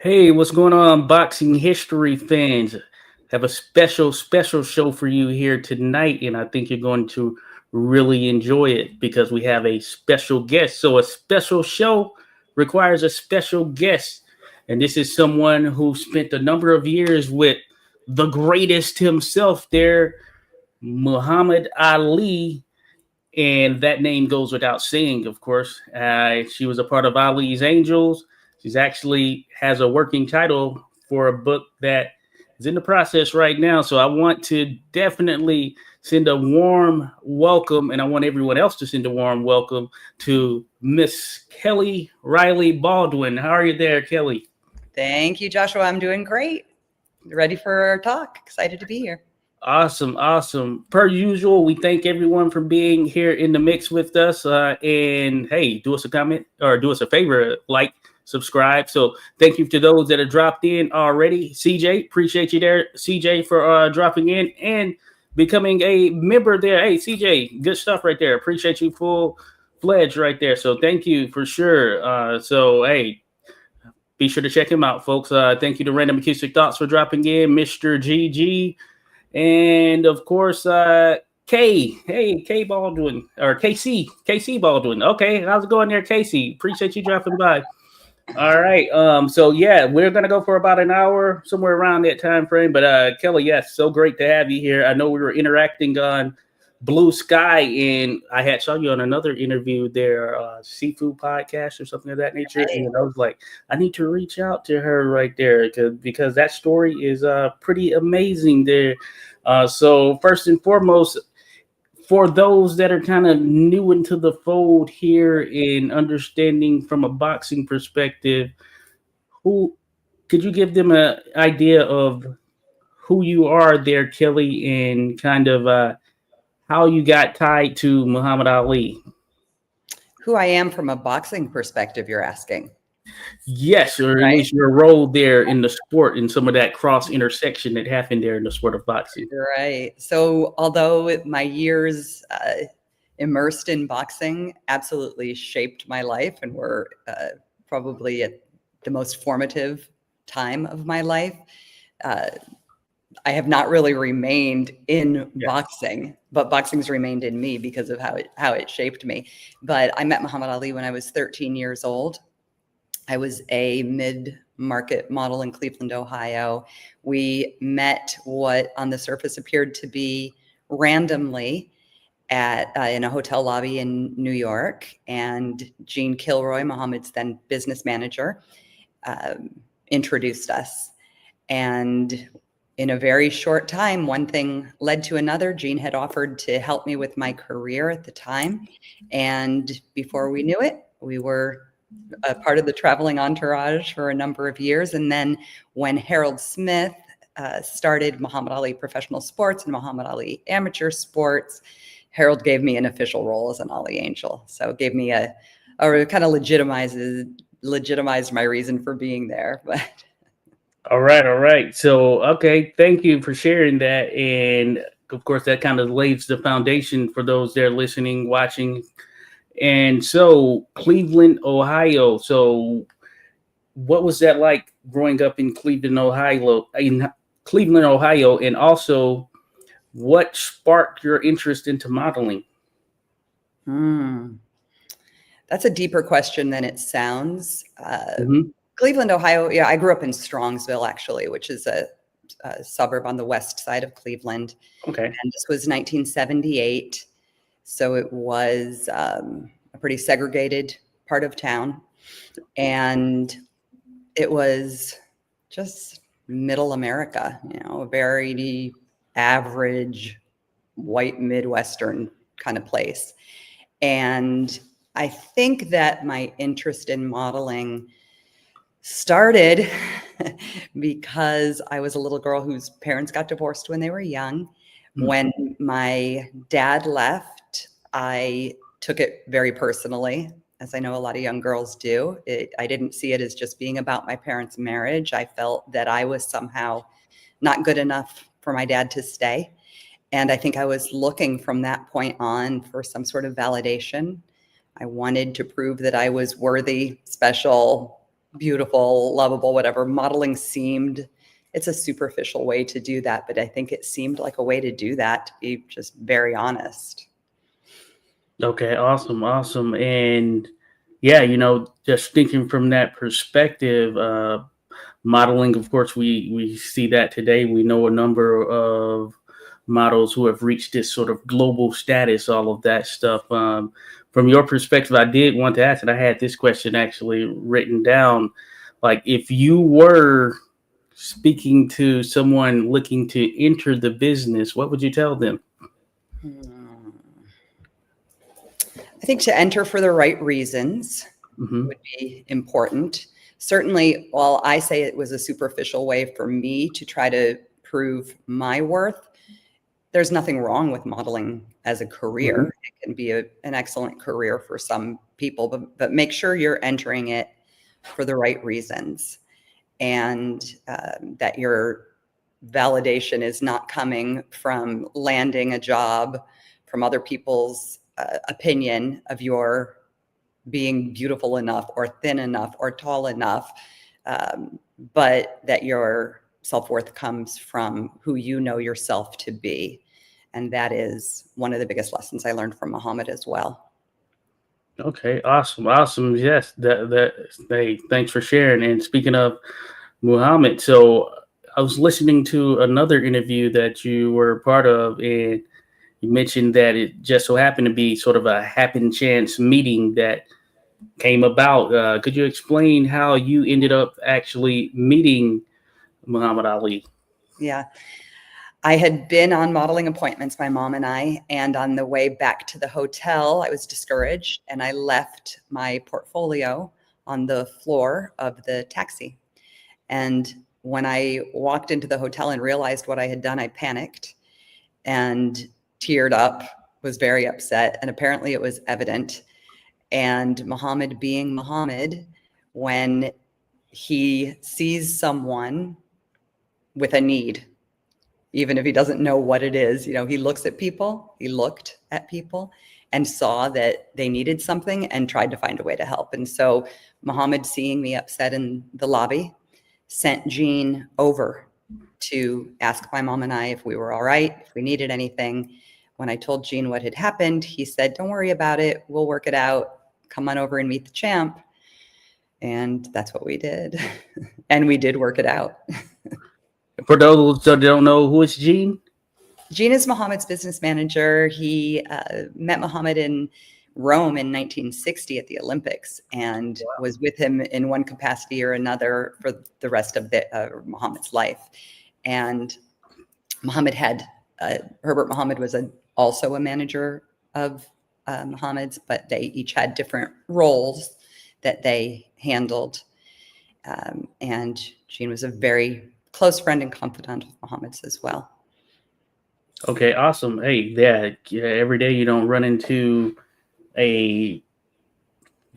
Hey, what's going on, boxing history fans? Have a special show for you here tonight, and I think you're going to really enjoy it because we have a special guest. So, a special show requires a special guest, and this is someone who spent a number of years with the greatest himself there, Muhammad Ali, and that name goes without saying, of course. She was a part of Ali's Angels. She's actually has a working title for a book that is in the process right now. So I want to definitely send a warm welcome, and I want everyone else to send a warm welcome to Miss Kelly Reilly Baldwin. How are you there, Kelly? Thank you, Joshua. I'm doing great. Ready for our talk. Excited to be here. Awesome, awesome. Per usual, we thank everyone for being here in the mix with us. And hey, do us a comment or do us a favor, like, subscribe. So thank you to those that have dropped in already. CJ, appreciate you there, CJ, for dropping in and becoming a member there. Hey, CJ, good stuff right there. Appreciate you full fledged right there. So thank you for sure. So hey, be sure to check him out, folks. Thank you to Random Acoustic Thoughts for dropping in, Mr. GG. And of course, K Baldwin or KC Baldwin. Okay, how's it going there, Casey? Appreciate you dropping by. All right. So yeah, we're gonna go for about an hour, somewhere around that time frame. But Kelly, yes, so great to have you here. I know we were interacting on Blue Sky, and I had saw you on another interview there, seafood podcast or something of that nature. Right. And I was like, I need to reach out to her right there because that story is pretty amazing there. So first and foremost, for those that are kind of new into the fold here in understanding from a boxing perspective, who could you give them an idea of who you are there, Kelly, and kind of how you got tied to Muhammad Ali? Who I am from a boxing perspective, you're asking. Yes, or at Right. least your role there in the sport and some of that cross intersection that happened there in the sport of boxing. Right. So although my years immersed in boxing absolutely shaped my life and were probably at the most formative time of my life, I have not really remained in boxing, but boxing's remained in me because of how it shaped me. But I met Muhammad Ali when I was 13 years old. I was a mid-market model in Cleveland, Ohio. We met what on the surface appeared to be randomly at in a hotel lobby in New York. And Gene Kilroy, Muhammad's then business manager, introduced us. And in a very short time, one thing led to another. Gene had offered to help me with my career at the time. And before we knew it, we were a part of the traveling entourage for a number of years. And then when Harold Smith started Muhammad Ali Professional Sports and Muhammad Ali Amateur Sports, Harold gave me an official role as an Ali Angel. So it gave me a kind of legitimized my reason for being there. But All right, all right. So, okay, thank you for sharing that. And of course, that kind of lays the foundation for those that are listening, watching. And so, Cleveland, Ohio. So, what was that like growing up in Cleveland, Ohio? And also, what sparked your interest into modeling? That's a deeper question than it sounds. Mhm. Cleveland, Ohio. Yeah, I grew up in Strongsville, actually, which is a suburb on the west side of Cleveland. Okay. And this was 1978. So it was a pretty segregated part of town. And it was just middle America, a very average white Midwestern kind of place. And I think that my interest in modeling started because I was a little girl whose parents got divorced when they were young. When my dad left, I took it very personally, as I know a lot of young girls do. I didn't see it as just being about my parents' marriage. I felt that I was somehow not good enough for my dad to stay. And I think I was looking from that point on for some sort of validation. I wanted to prove that I was worthy, special, beautiful, lovable, whatever. Modeling seemed, it's a superficial way to do that, but I think it seemed like a way to do that, to be just very honest. Okay, awesome. And yeah, just thinking from that perspective, modeling, of course, we see that today. We know a number of models who have reached this sort of global status, all of that stuff. From your perspective, I did want to ask, and I had this question actually written down. Like, if you were speaking to someone looking to enter the business, what would you tell them? I think to enter for the right reasons would be important. Certainly, while I say it was a superficial way for me to try to prove my worth, there's nothing wrong with modeling as a career. It can be an excellent career for some people, but make sure you're entering it for the right reasons, and that your validation is not coming from landing a job, from other people's opinion of your being beautiful enough or thin enough or tall enough, but that your self-worth comes from who you know yourself to be. And that is one of the biggest lessons I learned from Muhammad as well. Okay, awesome. Yes, hey, thanks for sharing. And speaking of Muhammad, so I was listening to another interview that you were part of, and you mentioned that it just so happened to be sort of a happen chance meeting that came about. Could you explain how you ended up actually meeting Muhammad Ali? Yeah. I had been on modeling appointments, my mom and I, and on the way back to the hotel, I was discouraged and I left my portfolio on the floor of the taxi. And when I walked into the hotel and realized what I had done, I panicked and teared up, was very upset. And apparently it was evident. And Muhammad being Muhammad, when he sees someone with a need, even if he doesn't know what it is, he looks at people, he looked at people and saw that they needed something and tried to find a way to help. And so Muhammad, seeing me upset in the lobby, sent Jean over to ask my mom and I if we were all right, if we needed anything. When I told Jean what had happened, he said, "Don't worry about it. We'll work it out. Come on over and meet the champ." And that's what we did. And we did work it out. For those that don't know, who is Gene? Gene is Muhammad's business manager. He met Muhammad in Rome in 1960 at the Olympics and was with him in one capacity or another for the rest of Muhammad's life. And Muhammad Herbert Muhammad was also a manager of Muhammad's, but they each had different roles that they handled. And Gene was a very close friend and confidant of Muhammad's as well. Okay, awesome. Hey, yeah, every day you don't run into a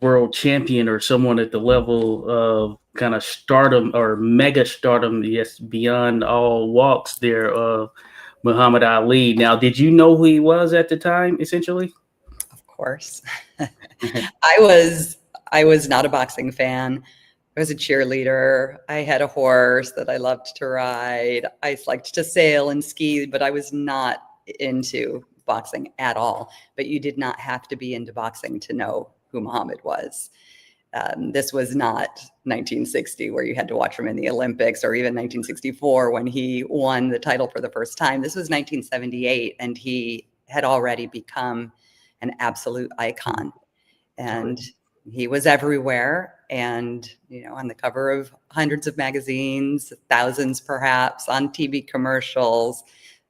world champion or someone at the level of kind of stardom or mega stardom, yes, beyond all walks there of Muhammad Ali. Now, did you know who he was at the time, essentially? Of course. I was not a boxing fan. I was a cheerleader. I had a horse that I loved to ride. I liked to sail and ski, but I was not into boxing at all. But you did not have to be into boxing to know who Muhammad was. This was not 1960 where you had to watch him in the Olympics, or even 1964 when he won the title for the first time. This was 1978, and he had already become an absolute icon. And he was everywhere, and on the cover of hundreds of magazines, thousands perhaps, on TV commercials,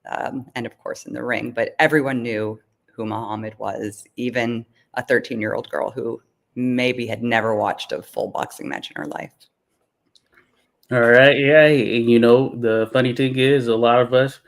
and of course in the ring. But everyone knew who Muhammad was, even a 13-year-old girl who maybe had never watched a full boxing match in her life. All right, yeah, and the funny thing is, a lot of us,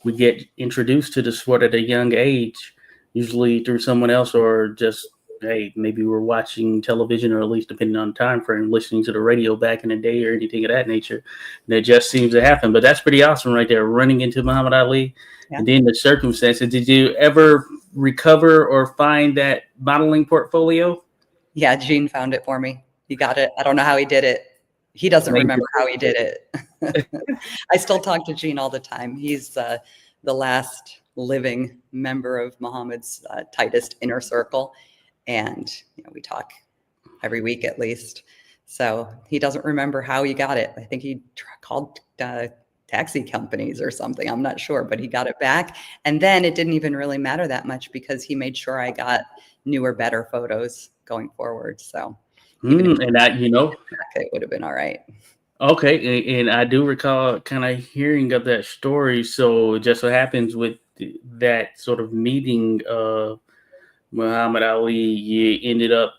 we get introduced to the sport at a young age, usually through someone else, or just, hey, maybe we're watching television, or at least depending on the time frame, listening to the radio back in the day or anything of that nature. And it just seems to happen. But that's pretty awesome right there, running into Muhammad Ali. Yeah. And then the circumstances. Did you ever recover or find that modeling portfolio? Yeah, Jean found it for me. He got it. I don't know how he did it. He doesn't remember how he did it. I still talk to Gene all the time. He's the last living member of Muhammad's tightest inner circle. And we talk every week at least. So he doesn't remember how he got it. I think he called taxi companies or something. I'm not sure, but he got it back. And then it didn't even really matter that much because he made sure I got newer, better photos going forward. So and that, it would have been all right. Okay, and I do recall kind of hearing of that story. So it just so happens with that sort of meeting of Muhammad Ali, you ended up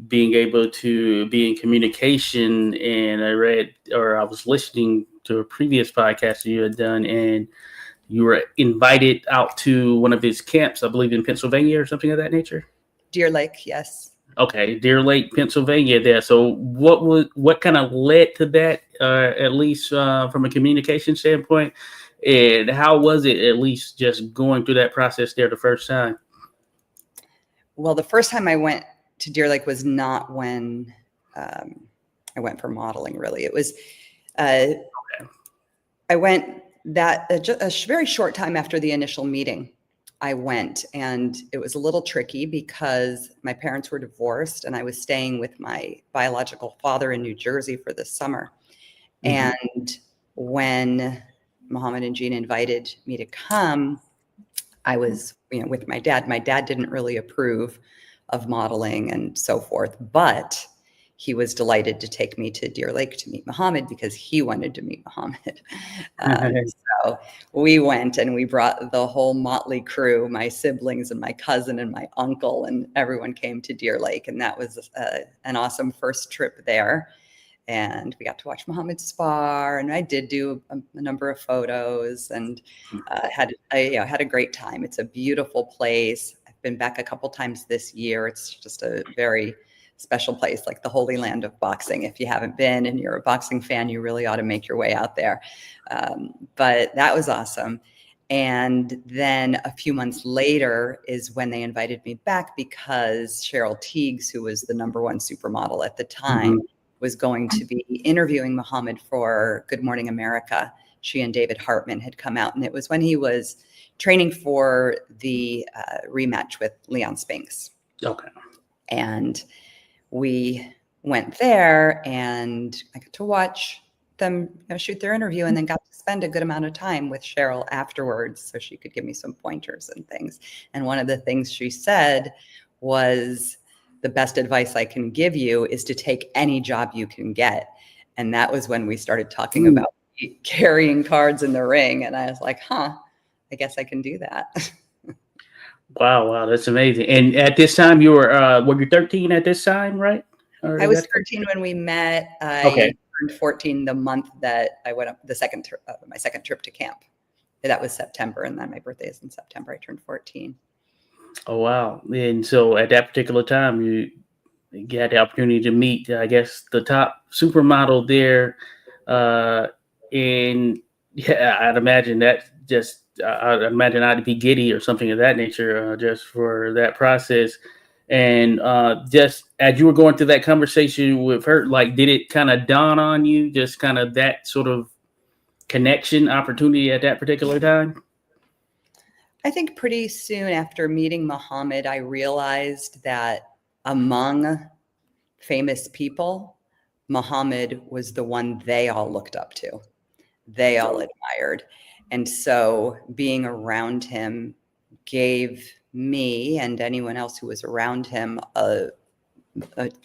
being able to be in communication. And I was listening to a previous podcast you had done, and you were invited out to one of his camps, I believe in Pennsylvania or something of that nature. Deer Lake, yes. Okay, Deer Lake, Pennsylvania. There. So, what kind of led to that? At least from a communication standpoint, and how was it? At least just going through that process there the first time. Well, the first time I went to Deer Lake was not when I went for modeling. Really, it was. I went a very short time after the initial meeting. I went, and it was a little tricky because my parents were divorced and I was staying with my biological father in New Jersey for the summer. Mm-hmm. And when Muhammad and Gene invited me to come, I was, with my dad. My dad didn't really approve of modeling and so forth, but he was delighted to take me to Deer Lake to meet Muhammad because he wanted to meet Muhammad. So we went and we brought the whole motley crew, my siblings and my cousin and my uncle, and everyone came to Deer Lake. And that was an awesome first trip there. And we got to watch Muhammad spar, and I did do a number of photos and had a great time. It's a beautiful place. I've been back a couple times this year. It's just a very special place, like the holy land of boxing. If you haven't been and you're a boxing fan, you really ought to make your way out there. But that was awesome. And then a few months later is when they invited me back because Cheryl Teagues, who was the #1 supermodel at the time, was going to be interviewing Muhammad for Good Morning America. She and David Hartman had come out, and it was when he was training for the rematch with Leon Spinks. Okay. And we went there, and I got to watch them shoot their interview, and then got to spend a good amount of time with Cheryl afterwards so she could give me some pointers and things. And one of the things she said was, the best advice I can give you is to take any job you can get. And that was when we started talking about carrying cards in the ring. And I was like, I guess I can do that. Wow, that's amazing. And at this time, you were you 13 at this time, right? Or I was 13 when we met. I turned 14 the month that I went up my second trip to camp. That was September, and then my birthday is in September. I turned 14. Oh, wow. And so at that particular time, you had the opportunity to meet, I guess, the top supermodel there. And yeah, I'd imagine that I'd imagine I'd be giddy or something of that nature just for that process. And just as you were going through that conversation with her, like, did it kind of dawn on you, just kind of that sort of connection opportunity at that particular time? I think pretty soon after meeting Muhammad, I realized that among famous people, Muhammad was the one they all looked up to, they all admired. And so being around him gave me and anyone else who was around him a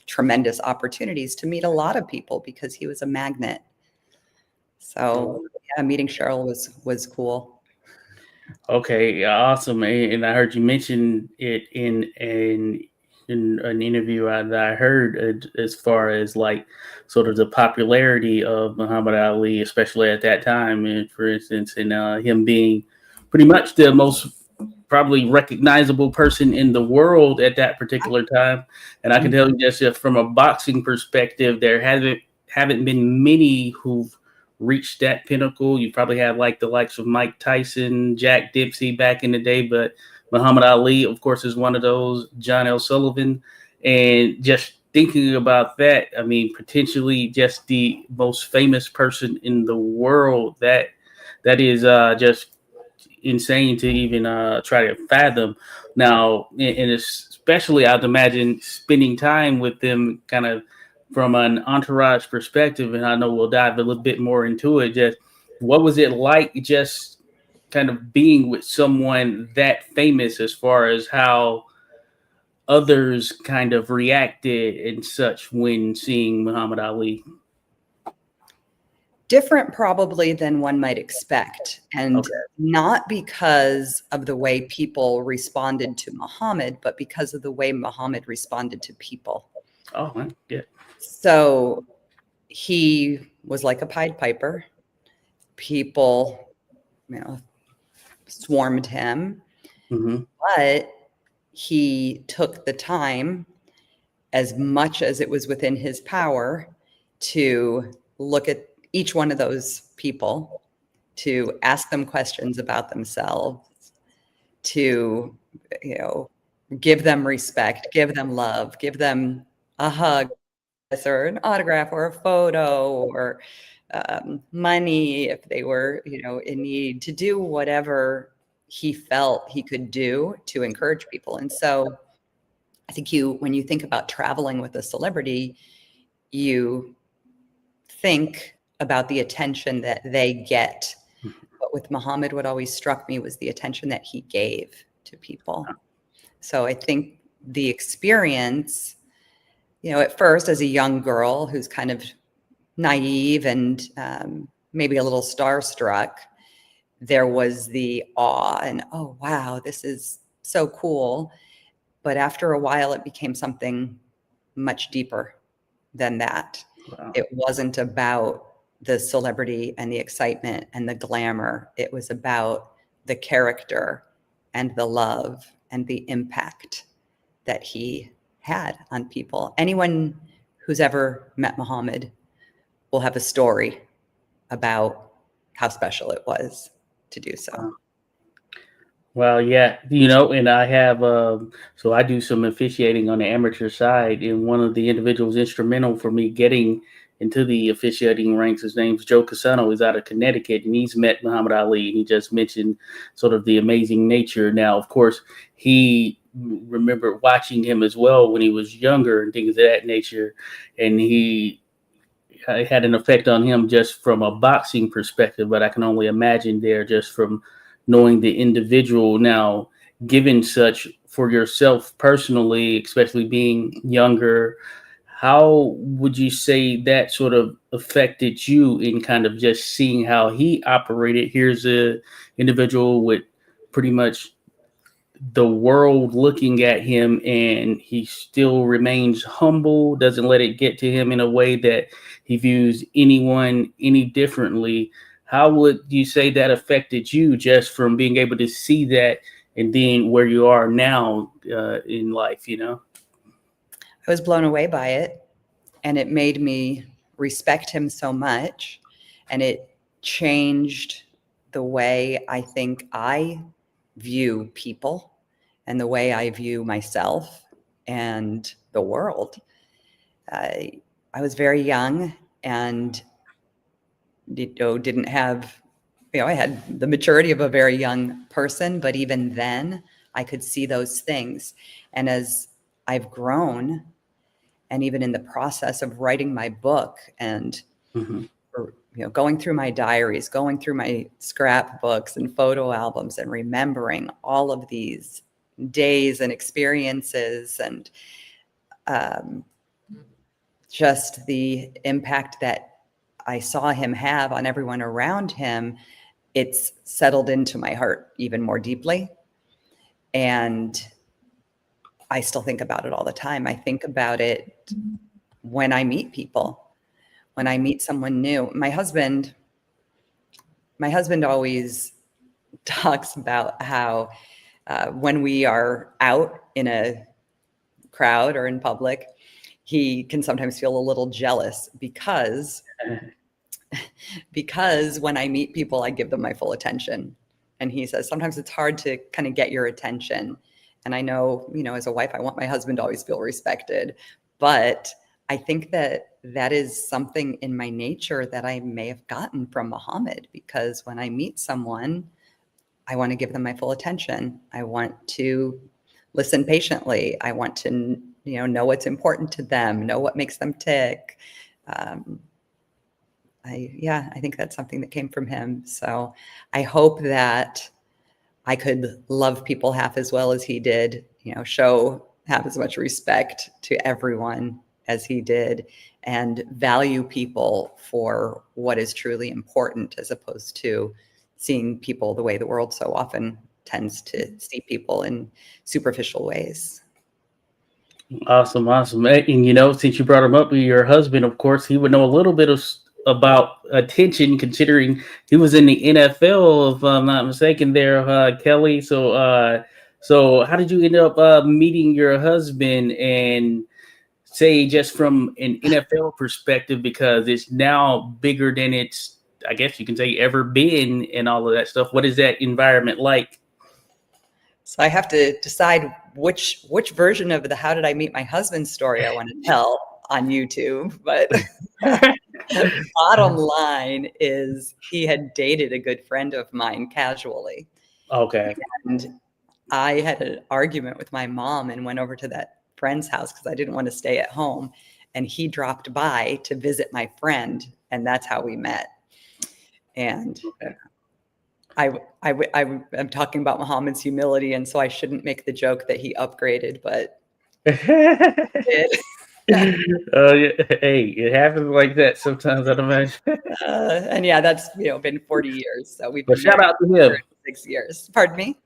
tremendous opportunities to meet a lot of people because he was a magnet. So yeah, meeting Cheryl was cool. Okay, awesome. And I heard you mention it in an interview that I heard as far as like sort of the popularity of Muhammad Ali, especially at that time. And for instance, and him being pretty much the most probably recognizable person in the world at that particular time. And I can tell you just from a boxing perspective, there haven't been many who've reached that pinnacle. You probably have like the likes of Mike Tyson, Jack Dempsey back in the day, but Muhammad Ali, of course, is one of those, John L. Sullivan, and just thinking about that, I mean, potentially just the most famous person in the world. That is just insane to even try to fathom. Now, and especially, I'd imagine spending time with them, kind of from an entourage perspective. And I know we'll dive a little bit more into it. Just what was it like, just kind of being with someone that famous, as far as how others kind of reacted and such when seeing Muhammad Ali? Different probably than one might expect, and Okay. not because of the way people responded to Muhammad, but because of the way Muhammad responded to people. Oh, man. Yeah. So he was like a Pied Piper. People, swarmed him, Hmm. but he took the time, as much as it was within his power, to look at each one of those people, to ask them questions about themselves, to, give them respect, give them love, give them a hug or an autograph or a photo or money if they were, in need, to do whatever he felt he could do to encourage people. And so I think when you think about traveling with a celebrity, you think about the attention that they get. But with Muhammad, what always struck me was the attention that he gave to people. So I think the experience, at first as a young girl who's kind of naive and maybe a little starstruck, there was the awe and, oh, wow, this is so cool. But after a while, it became something much deeper than that. Wow. It wasn't about the celebrity and the excitement and the glamour. It was about the character and the love and the impact that he had on people. Anyone who's ever met Muhammad will have a story about how special it was to do so. Well, yeah, and I have, so I do some officiating on the amateur side, and one of the individuals instrumental for me getting into the officiating ranks, his name's Joe Casano. He's out of Connecticut, and he's met Muhammad Ali, and he just mentioned sort of the amazing nature. Now, of course, he remembered watching him as well when he was younger and things of that nature, and he had an effect on him just from a boxing perspective, but I can only imagine there just from knowing the individual. Now, given such for yourself personally, especially being younger, how would you say that sort of affected you in kind of just seeing how he operated? Here's a individual with pretty much the world looking at him, and he still remains humble, doesn't let it get to him in a way that he views anyone any differently. How would you say that affected you, just from being able to see that and then where you are now in life? I was blown away by it, and it made me respect him so much, and it changed the way I think I view people and the way I view myself and the world. I was very young and didn't have, I had the maturity of a very young person, but even then I could see those things. And as I've grown, and even in the process of writing my book and Hmm. going through my diaries, going through my scrapbooks and photo albums, and remembering all of these days and experiences, and um, just the impact that I saw him have on everyone around him, it's settled into my heart even more deeply. And I still think about it all the time. I think about it when I meet people, when I meet someone new. My husband always talks about how when we are out in a crowd or in public, he can sometimes feel a little jealous because when I meet people, I give them my full attention. And he says, sometimes it's hard to kind of get your attention. And I know, as a wife, I want my husband to always feel respected, But I think that is something in my nature that I may have gotten from Muhammad, because when I meet someone, I want to give them my full attention. I want to listen patiently. I want to, know what's important to them, know what makes them tick. I think that's something that came from him. So I hope that I could love people half as well as he did, show half as much respect to everyone as he did, and value people for what is truly important, as opposed to seeing people the way the world so often tends to see people in superficial ways. Awesome. And since you brought him up, your husband, of course, he would know a little bit about attention, considering he was in the NFL, if I'm not mistaken. There, Kelly. So how did you end up meeting your husband? And say, just from an NFL perspective, because it's now bigger than it's, I guess you can say, ever been, and all of that stuff. What is that environment like? So I have to decide which version of the "How did I meet my husband" story I want to tell on YouTube. But bottom line is, he had dated a good friend of mine casually. Okay. And I had an argument with my mom and went over to that friend's house because I didn't want to stay at home. And he dropped by to visit my friend, and that's how we met. And I'm talking about Muhammad's humility, and so I shouldn't make the joke that he upgraded, but it Hey, it happens like that sometimes, I'd imagine. and yeah, that's been 40 years. So we've But been shout married out to him. for 6 years. Pardon me?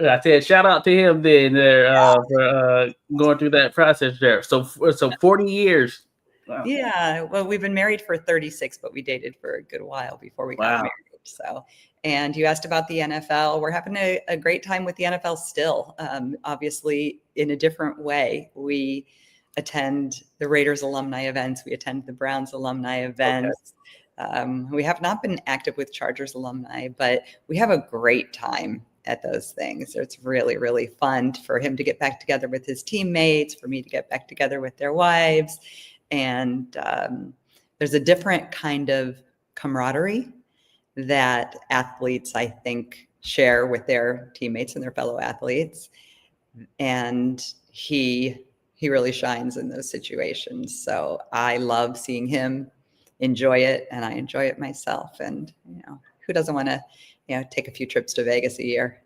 I said shout out to him then for going through that process there. So 40 years. Wow. Yeah, well, we've been married for 36, but we dated for a good while before we got married. So, and you asked about the NFL. We're having a great time with the NFL still, obviously in a different way. We attend the Raiders alumni events. We attend the Browns alumni events. Okay. We have not been active with Chargers alumni, but we have a great time at those things. So it's really, really fun for him to get back together with his teammates, for me to get back together with their wives. And there's a different kind of camaraderie that athletes, I think, share with their teammates and their fellow athletes. And he really shines in those situations. So I love seeing him enjoy it, and I enjoy it myself. And, who doesn't want to, take a few trips to Vegas a year?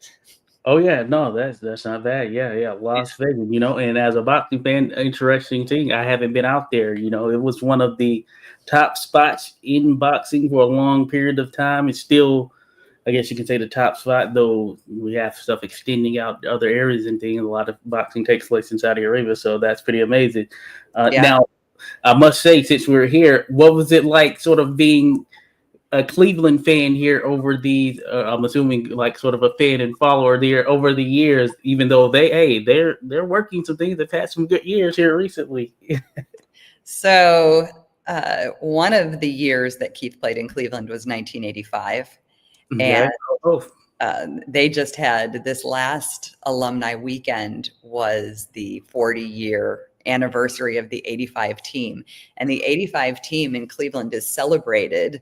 Oh yeah, no, that's not bad. Yeah, Las Vegas, and as a boxing fan, interesting thing, I haven't been out there. It was one of the top spots in boxing for a long period of time. It's still, I guess you can say, the top spot, though we have stuff extending out to other areas and things. A lot of boxing takes place in Saudi Arabia, so that's pretty amazing. Now, I must say, since we're here, what was it like sort of being a Cleveland fan here over these, I'm assuming like sort of a fan and follower there over the years, even though they're working some things. They've had some good years here recently. So one of the years that Keith played in Cleveland was 1985. And they just had this last alumni weekend was the 40-year anniversary of the 85 team. And the 85 team in Cleveland is celebrated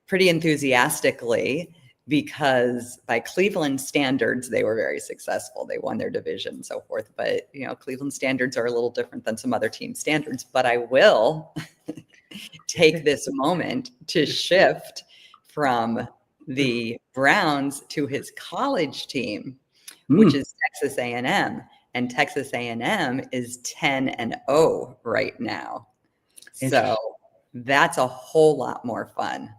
pretty enthusiastically, because by Cleveland standards, they were very successful. They won their division and so forth. But, Cleveland standards are a little different than some other team standards. But I will take this moment to shift from the Browns to his college team, which is Texas A&M. And Texas A&M is 10-0 right now. So that's a whole lot more fun,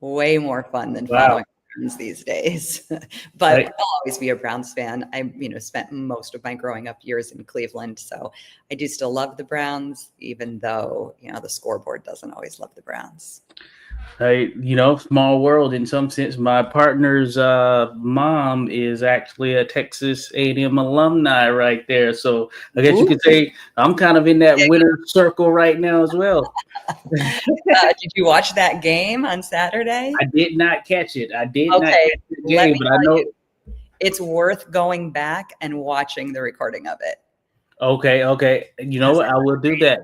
way more fun than following Browns these days. But I'll always be a Browns fan. I, spent most of my growing up years in Cleveland, so I do still love the Browns, even though the scoreboard doesn't always love the Browns. Small world in some sense. My partner's mom is actually a Texas A&M alumni right there. So I guess you could say I'm kind of in that winner circle right now as well. Did you watch that game on Saturday? I did not catch it. Not catch the game, but I know it's worth going back and watching the recording of it. Okay, okay. You know Because what? I will do that.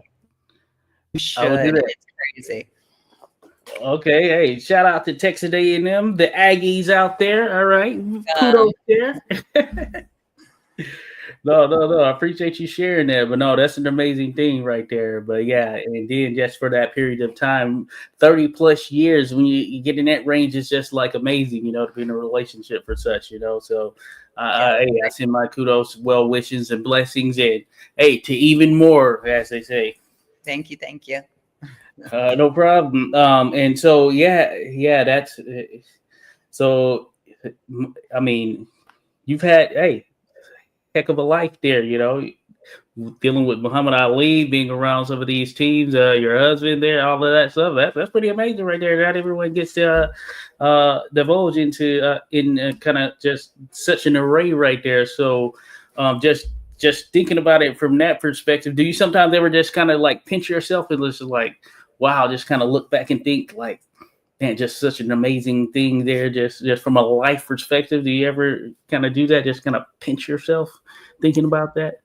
you I will do should. that. It's crazy. Okay, hey, shout out to Texas A&M, the Aggies out there. All right, Um, kudos there. No. I appreciate you sharing that. But no, that's an amazing thing right there. But yeah, and then just for that period of time, 30 plus years, when you get in that range, it's just like amazing, to be in a relationship for such. So, yeah. hey, I send my kudos, well wishes, and blessings, and hey, to even more, as they say. Thank you. Thank you. No problem. And so yeah, that's so. I mean, you've had heck of a life there, dealing with Muhammad Ali, being around some of these teams, your husband there, all of that stuff. That's pretty amazing right there. Not everyone gets to divulge into in kind of just such an array right there. So, just thinking about it from that perspective, do you sometimes ever just kind of like pinch yourself and just like, wow, just kind of look back and think like, man, just such an amazing thing there, just from a life perspective. Do you ever kind of do that? Just kind of pinch yourself thinking about that?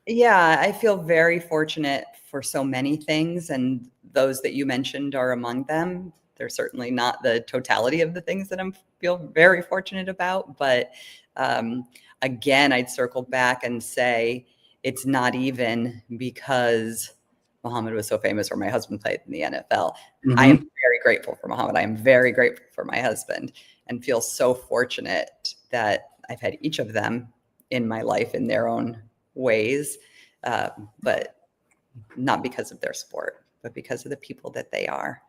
Yeah, I feel very fortunate for so many things, and those that you mentioned are among them. They're certainly not the totality of the things that I feel very fortunate about, but um, again, I'd circle back and say it's not even because Muhammad was so famous or my husband played in the NFL. I am Mm-hmm. very grateful for Muhammad. I am very grateful for my husband and feel so fortunate that I've had each of them in my life in their own ways, but not because of their sport, but because of the people that they are.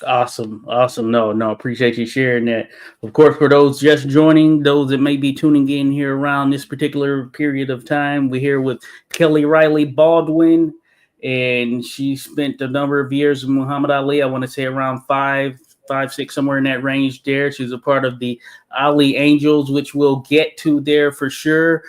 Awesome. No, appreciate you sharing that. Of course, for those just joining, those that may be tuning in here around this particular period of time, we're here with Kelly Reilly Baldwin, and she spent a number of years with Muhammad Ali. I want to say around five, six, somewhere in that range there. She's a part of the Ali Angels, which we'll get to there for sure.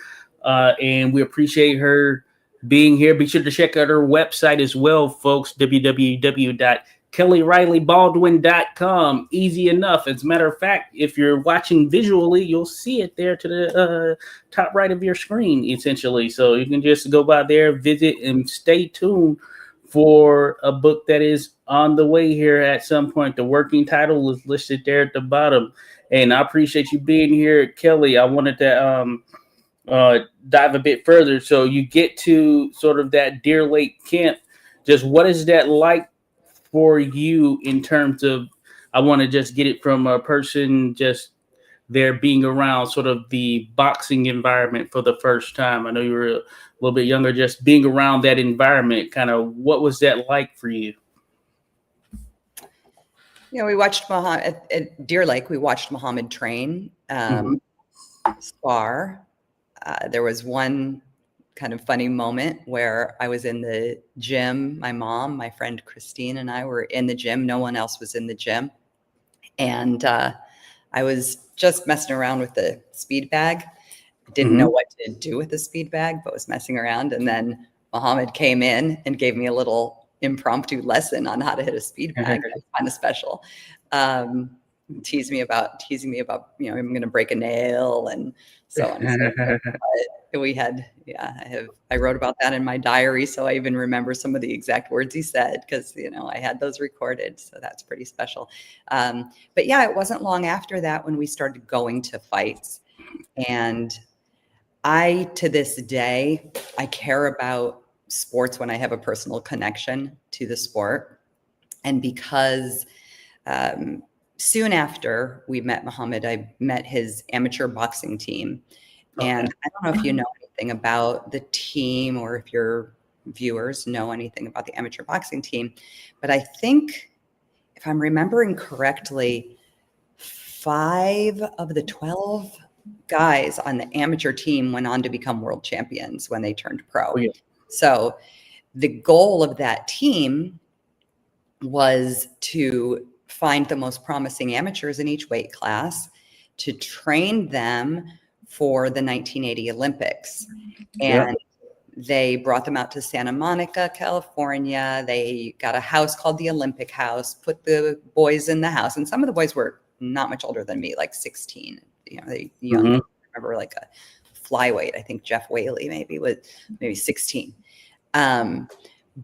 And we appreciate her being here. Be sure to check out her website as well, folks, www.kellyreillybaldwin.com. Easy enough. As a matter of fact, if you're watching visually, you'll see it there to the top right of your screen, essentially. So you can just go by there, visit, and stay tuned for a book that is on the way here at some point. The working title is listed there at the bottom. And I appreciate you being here, Kelly. I wanted to dive a bit further. So you get to sort of that Deer Lake camp. Just what is that like for you in terms of? I want to just get it from a person just there being around sort of the boxing environment for the first time. I know you were a little bit younger, just being around that environment. Kind of what was that like for you? We watched Muhammad at Deer Lake. We watched Muhammad train, Mm-hmm. spar. There was one kind of funny moment where I was in the gym. My mom, my friend Christine, and I were in the gym. No one else was in the gym. And I was just messing around with the speed bag. Didn't know Mm-hmm. what to do with the speed bag, but was messing around. And then Muhammad came in and gave me a little impromptu lesson on how to hit a speed bag. That's kind of special. Teasing me about, I'm going to break a nail and so on and so forth. But we had, I wrote about that in my diary. So I even remember some of the exact words he said because, I had those recorded. So that's pretty special. But yeah, it wasn't long after that when we started going to fights. And to this day, I care about sports when I have a personal connection to the sport. And because soon after we met Muhammad, I met his amateur boxing team. And I don't know if you know anything about the team or if your viewers know anything about the amateur boxing team, but I think if I'm remembering correctly, 5 of the 12 guys on the amateur team went on to become world champions when they turned pro. Oh, yeah. So the goal of that team was to find the most promising amateurs in each weight class, to train them for the 1980 Olympics. And they brought them out to Santa Monica, California. They got a house called the Olympic House, put the boys in the house. And some of the boys were not much older than me, like 16, they young. Mm-hmm. I remember like a flyweight. I think Jeff Whaley maybe 16.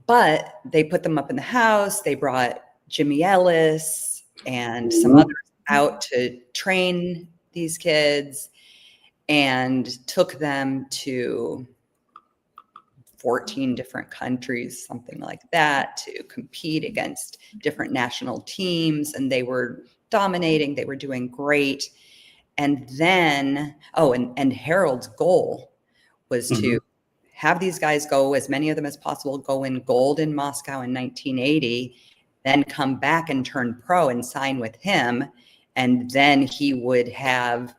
But they put them up in the house. They brought Jimmy Ellis and some others out to train these kids and took them to 14 different countries, something like that, to compete against different national teams. And they were dominating. They were doing great. And then, and Harold's goal was to have these guys go, as many of them as possible, go win gold in Moscow in 1980, then come back and turn pro and sign with him. And then he would have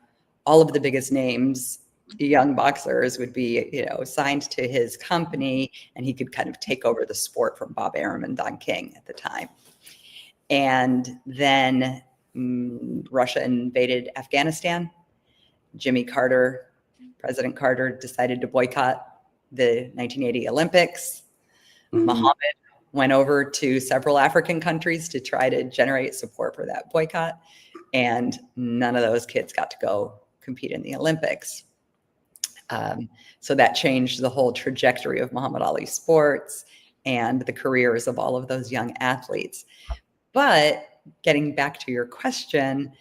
all of the biggest names, young boxers would be, signed to his company, and he could kind of take over the sport from Bob Arum and Don King at the time. And then Russia invaded Afghanistan. President Carter decided to boycott the 1980 Olympics. Muhammad went over to several African countries to try to generate support for that boycott. And none of those kids got to go compete in the Olympics. So that changed the whole trajectory of Muhammad Ali sports and the careers of all of those young athletes. But getting back to your question,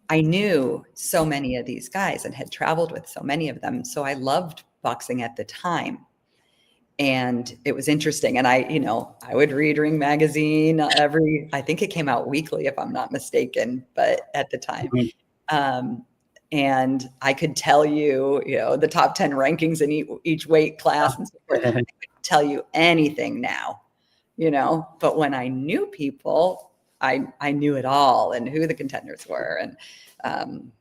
I knew so many of these guys and had traveled with so many of them. So I loved boxing at the time. And it was interesting. And I would read Ring Magazine I think it came out weekly, if I'm not mistaken, but at the time. And I could tell you, the top 10 rankings in each weight class and so forth. I couldn't tell you anything now, but when I knew people, I knew it all and who the contenders were. And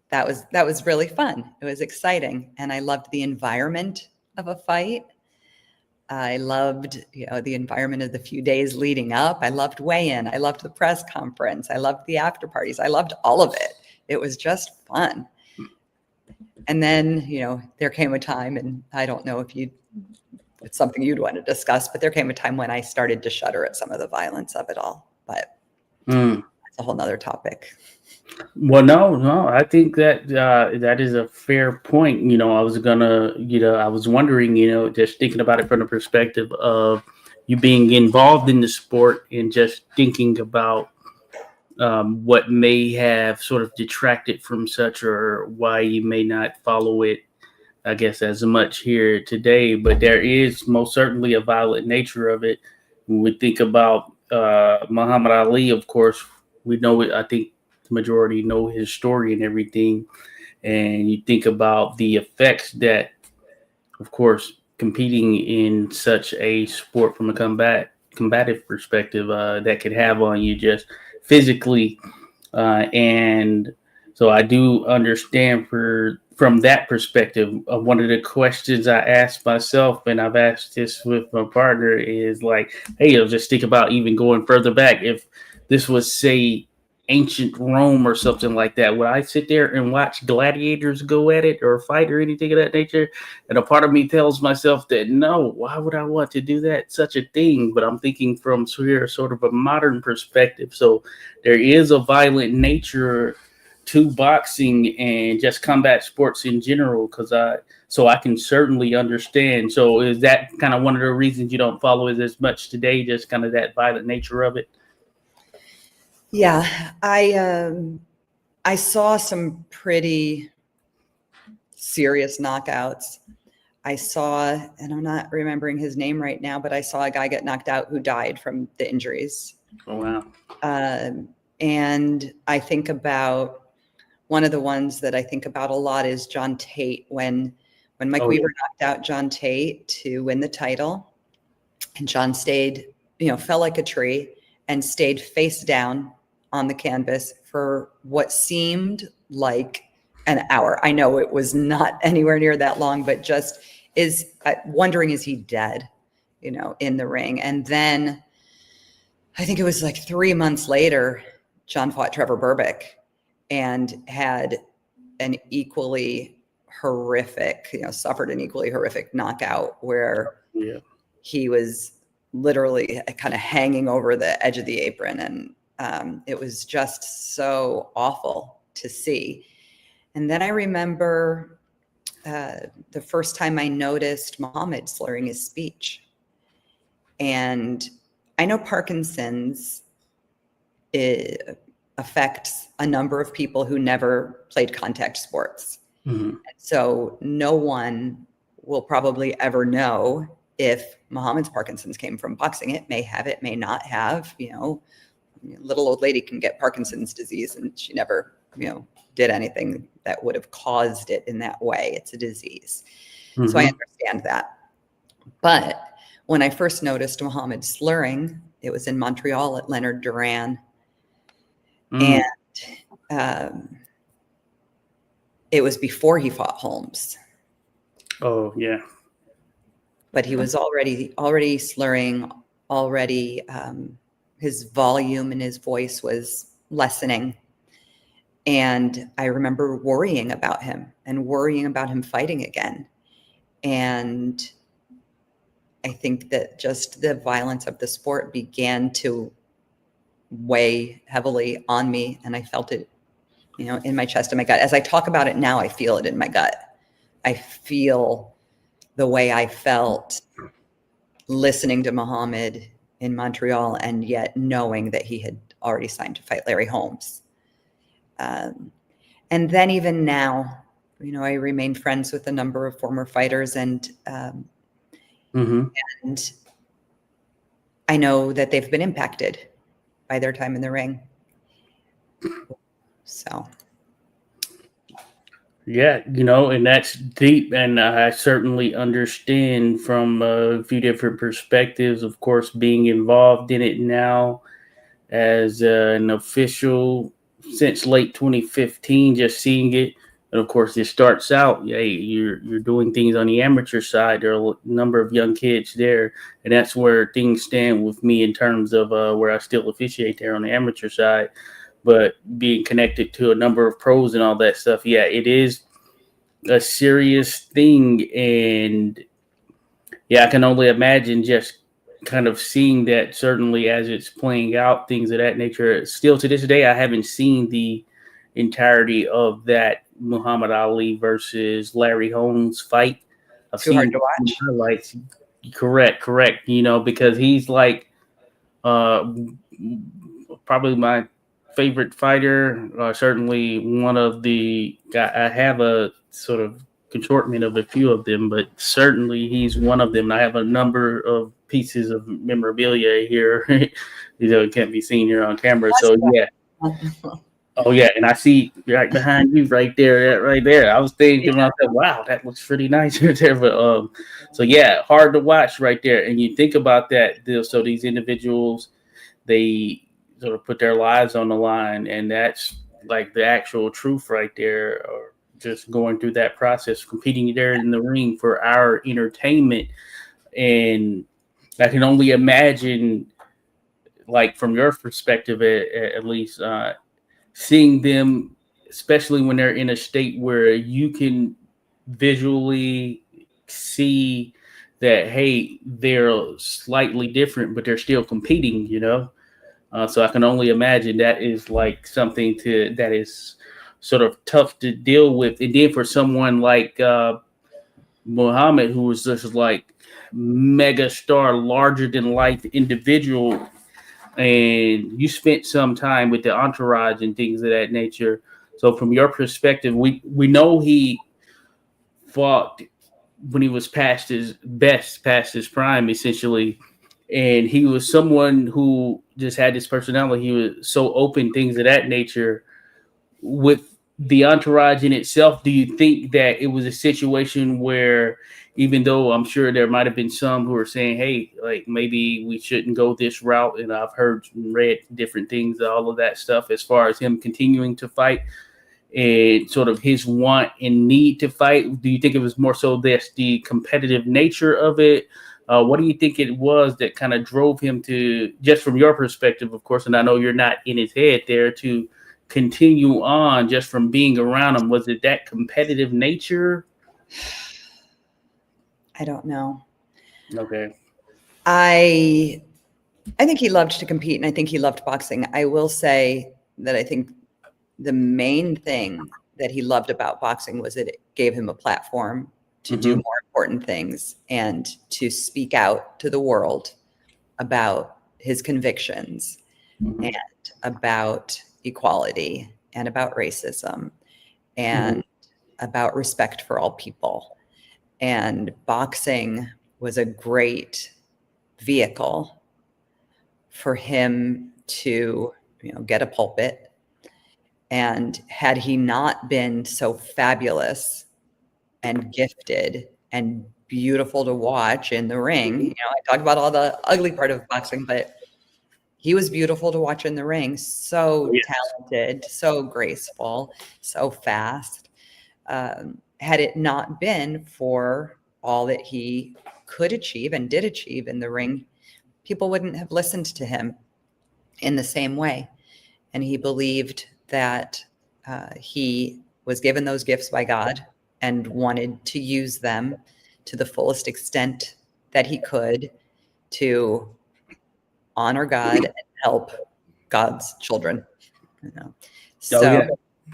that was really fun. It was exciting. And I loved the environment of a fight. I loved, the environment of the few days leading up. I loved weigh-in. I loved the press conference. I loved the after parties. I loved all of it. It was just fun. And then, there came a time, and I don't know if it's something you'd want to discuss, but there came a time when I started to shudder at some of the violence of it all. But that's a whole nother topic. Well, no, I think that that is a fair point. I was wondering, just thinking about it from the perspective of you being involved in the sport and just thinking about what may have sort of detracted from such, or why you may not follow it, I guess, as much here today. But there is most certainly a violent nature of it. When we think about Muhammad Ali, of course, we know it. I think the majority know his story and everything. And you think about the effects that, of course, competing in such a sport from a combative perspective that could have on you just physically. And so I do understand from that perspective. One of the questions I asked myself, and I've asked this with my partner, is like, hey, I'll just think about even going further back. If this was, say, ancient Rome or something like that, would I sit there and watch gladiators go at it or fight or anything of that nature? And a part of me tells myself that no, why would I want to do that, such a thing? But I'm thinking from here sort of a modern perspective. So there is a violent nature to boxing and just combat sports in general, so I can certainly understand. So is that kind of one of the reasons you don't follow it as much today, just kind of that violent nature of it? Yeah, I saw some pretty serious knockouts. I saw, and I'm not remembering his name right now, but I saw a guy get knocked out who died from the injuries. Oh, wow. And I think about, one of the ones that I think about a lot is John Tate, when Mike Weaver knocked out John Tate to win the title, and John stayed, fell like a tree and stayed face down on the canvas for what seemed like an hour. I know it was not anywhere near that long, but just is wondering, is he dead, in the ring? And then I think it was like 3 months later, John fought Trevor Berbick and had an equally horrific, suffered an equally horrific knockout where he was literally kind of hanging over the edge of the apron. And it was just so awful to see. And then I remember the first time I noticed Muhammad slurring his speech. And I know Parkinson's affects a number of people who never played contact sports. Mm-hmm. So no one will probably ever know if Muhammad's Parkinson's came from boxing. It may have, it may not have. Little old lady can get Parkinson's disease and she never, did anything that would have caused it in that way. It's a disease. Mm-hmm. So I understand that. But when I first noticed Muhammad slurring, it was in Montreal at Leonard Duran. And it was before he fought Holmes. Oh, yeah. But he was already slurring, already his volume in his voice was lessening. And I remember worrying about him fighting again. And I think that just the violence of the sport began to weigh heavily on me. And I felt it, in my chest and my gut. As I talk about it now, I feel it in my gut. I feel the way I felt listening to Muhammad in Montreal and yet knowing that he had already signed to fight Larry Holmes. And then even now, I remain friends with a number of former fighters and I know that they've been impacted by their time in the ring. So. Yeah, and that's deep, and I certainly understand from a few different perspectives, of course, being involved in it now as an official since late 2015, just seeing it. And of course, it starts out, you're doing things on the amateur side. There are a number of young kids there, and that's where things stand with me in terms of where I still officiate there on the amateur side. But being connected to a number of pros and all that stuff, it is a serious thing. And I can only imagine just kind of seeing that, certainly as it's playing out, things of that nature. Still to this day, I haven't seen the entirety of that Muhammad Ali versus Larry Holmes fight. I've Too seen hard to watch. Highlights. Correct. Because he's like probably my favorite fighter. Certainly one of the. I have a sort of contortment of a few of them, but certainly he's one of them. I have a number of pieces of memorabilia here. It can't be seen here on camera. So yeah. Oh yeah, and I see right behind you, right there. I was thinking to myself, wow, that looks pretty nice right there. But so yeah, hard to watch right there. And you think about that. So these individuals, they sort of put their lives on the line, and that's like the actual truth right there. Or just going through that process, competing there in the ring for our entertainment. And I can only imagine, like from your perspective, at least. Seeing them, especially when they're in a state where you can visually see that, hey, they're slightly different, but they're still competing, So I can only imagine that is like something that is sort of tough to deal with. And then for someone like Muhammad, who was just like mega star, larger than life individual, and you spent some time with the entourage and things of that nature. So from your perspective, we know he fought when he was past his best, past his prime, essentially. And he was someone who just had this personality. He was so open, things of that nature. With the entourage in itself, do you think that it was a situation where, even though I'm sure there might have been some who are saying, hey, like maybe we shouldn't go this route, and I've heard and read different things, all of that stuff, as far as him continuing to fight and sort of his want and need to fight, do you think it was more so that's the competitive nature of it? What do you think it was that kind of drove him to, just from your perspective, of course, and I know you're not in his head there, to continue on just from being around him? Was it that competitive nature? I don't know. Okay. I think he loved to compete, and I think he loved boxing. I will say that I think the main thing that he loved about boxing was that it gave him a platform to do more important things and to speak out to the world about his convictions and about equality and about racism and about respect for all people. And boxing was a great vehicle for him to, get a pulpit. And had he not been so fabulous and gifted and beautiful to watch in the ring, I talk about all the ugly part of boxing, but he was beautiful to watch in the ring. So talented, so graceful, so fast. Had it not been for all that he could achieve and did achieve in the ring, people wouldn't have listened to him in the same way. And he believed that he was given those gifts by God and wanted to use them to the fullest extent that he could to honor God and help God's children. So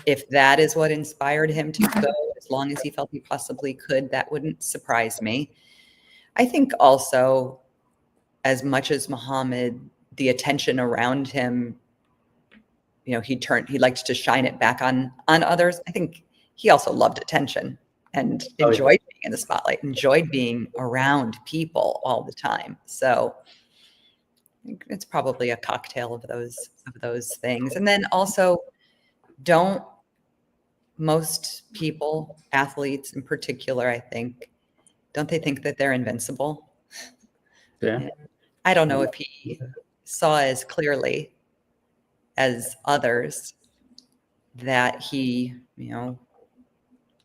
if that is what inspired him to go as long as he felt he possibly could, that wouldn't surprise me. I think also, as much as Muhammad, the attention around him, he liked to shine it back on others. I think he also loved attention and enjoyed being in the spotlight, enjoyed being around people all the time. So I think it's probably a cocktail of those things. And then also, don't most people, athletes in particular, I think, don't they think that they're invincible? Yeah. I don't know if he saw as clearly as others that he,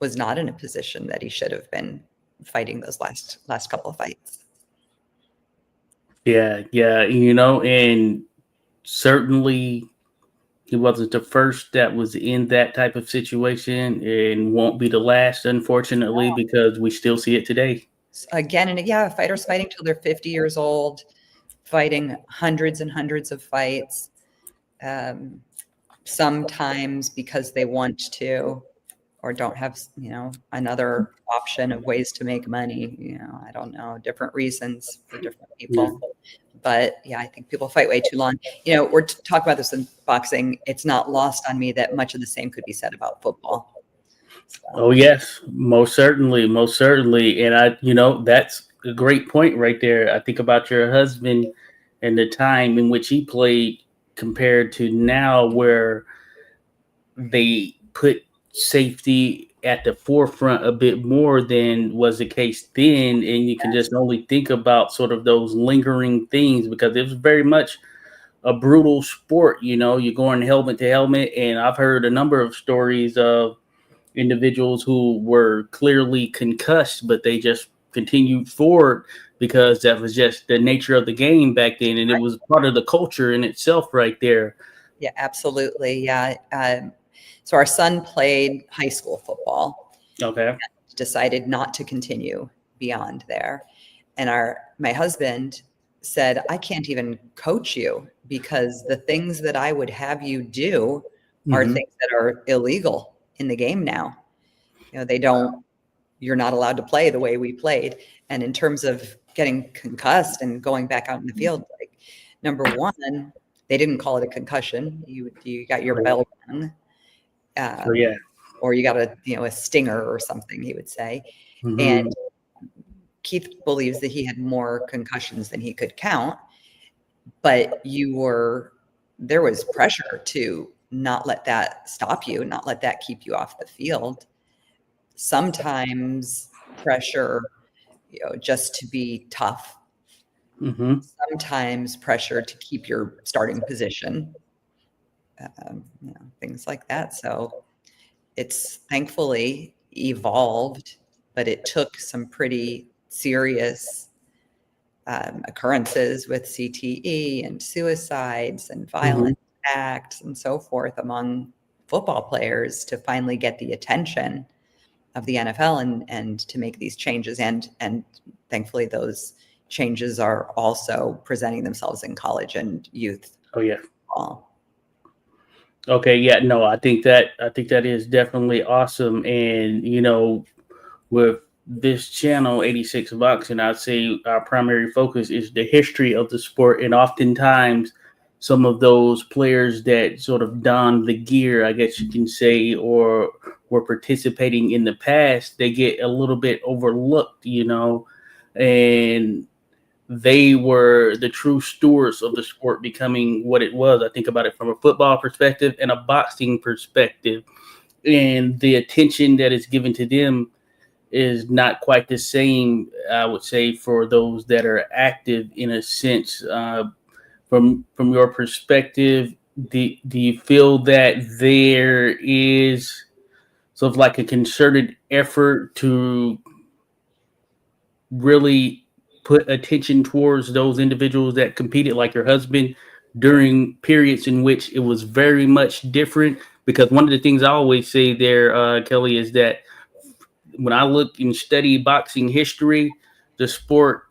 was not in a position that he should have been fighting those last couple of fights. Yeah, and certainly he wasn't the first that was in that type of situation and won't be the last, unfortunately, because we still see it today. Again and again, fighters fighting till they're 50 years old, fighting hundreds and hundreds of fights, sometimes because they want to or don't have, another option of ways to make money. I don't know, different reasons for different people. But I think people fight way too long. We're talking about this in boxing. It's not lost on me that much of the same could be said about football. So. Oh yes, most certainly. And that's a great point right there. I think about your husband and the time in which he played compared to now, where they put safety at the forefront a bit more than was the case then. And you can just only think about sort of those lingering things, because it was very much a brutal sport. You're going helmet to helmet. And I've heard a number of stories of individuals who were clearly concussed, but they just continued forward because that was just the nature of the game back then. And it was part of the culture in itself right there. Yeah, absolutely. Yeah. So our son played high school football. Okay. Decided not to continue beyond there. And my husband said, I can't even coach you because the things that I would have you do are things that are illegal in the game now. You're not allowed to play the way we played. And in terms of getting concussed and going back out in the field, like, number one, they didn't call it a concussion. You got your bell rung. Or you got a stinger or something, he would say. And Keith believes that he had more concussions than he could count, but there was pressure to not let that stop you, not let that keep you off the field. Sometimes pressure, just to be tough. Sometimes pressure to keep your starting position. Things like that. So it's thankfully evolved, but it took some pretty serious occurrences with CTE and suicides and violent acts and so forth among football players to finally get the attention of the NFL and to make these changes. And thankfully those changes are also presenting themselves in college and youth. Oh yeah. Football. Okay, yeah, no, I think that is definitely awesome, and with this channel, 86 Boxing, I'd say our primary focus is the history of the sport, and oftentimes some of those players that sort of donned the gear, I guess you can say, or were participating in the past, they get a little bit overlooked, and they were the true stewards of the sport becoming what it was. I think about it from a football perspective and a boxing perspective, and the attention that is given to them is not quite the same, I would say, for those that are active in a sense. From your perspective, do you feel that there is sort of like a concerted effort to really put attention towards those individuals that competed, like your husband, during periods in which it was very much different? Because one of the things I always say there, Kelly, is that when I look and study boxing history, the sport,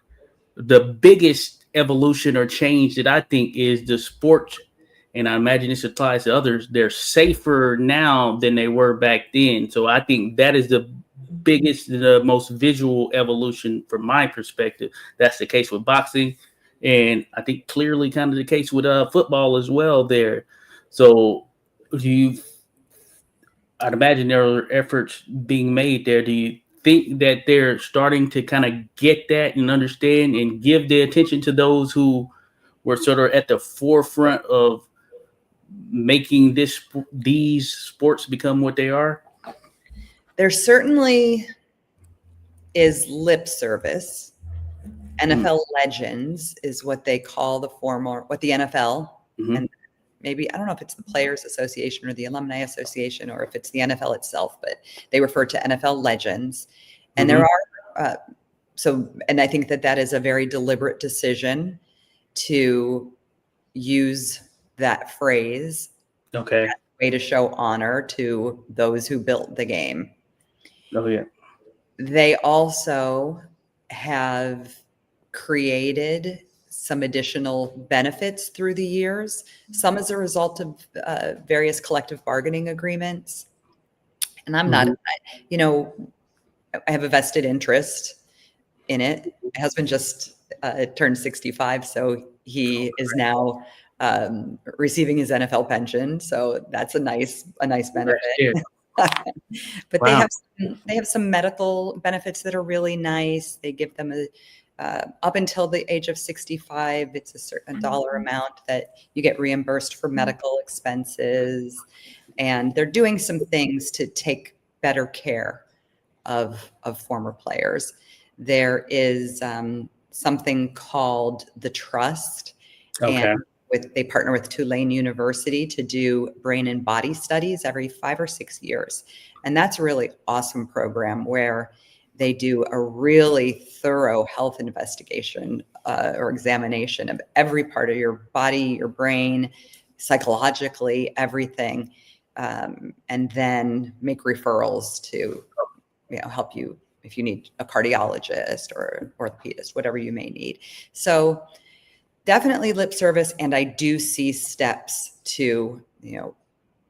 the biggest evolution or change that I think is the sport, and I imagine this applies to others, they're safer now than they were back then. So I think that is the biggest, the most visual evolution from my perspective. That's the case with boxing. And I think clearly kind of the case with football as well there. So do you I'd imagine there are efforts being made there. Do you think that they're starting to kind of get that and understand and give the attention to those who were sort of at the forefront of making these sports become what they are? There certainly is lip service. NFL legends is what they call what the NFL, Mm-hmm. and maybe, I don't know if it's the Players Association or the Alumni Association or if it's the NFL itself, but they refer to NFL legends. And Mm-hmm. there are, and I think that that is a very deliberate decision to use that phrase Okay. as a way to show honor to those who built the game. Oh yeah. They also have created some additional benefits through the years, some as a result of various collective bargaining agreements. And I'm not, I have a vested interest in it. My husband just turned 65, so he is now receiving his NFL pension. So that's a nice benefit. Yeah. But Wow. they have some medical benefits that are really nice. They give them up until the age of 65, it's a certain dollar amount that you get reimbursed for medical expenses. And they're doing some things to take better care of former players. There is something called the Trust, Okay. and they partner with Tulane University to do brain and body studies every 5 or 6 years. And that's a really awesome program where they do a really thorough health investigation or examination of every part of your body, your brain, psychologically, everything, and then make referrals to help you if you need a cardiologist or an orthopedist, whatever you may need. So definitely lip service, and I do see steps to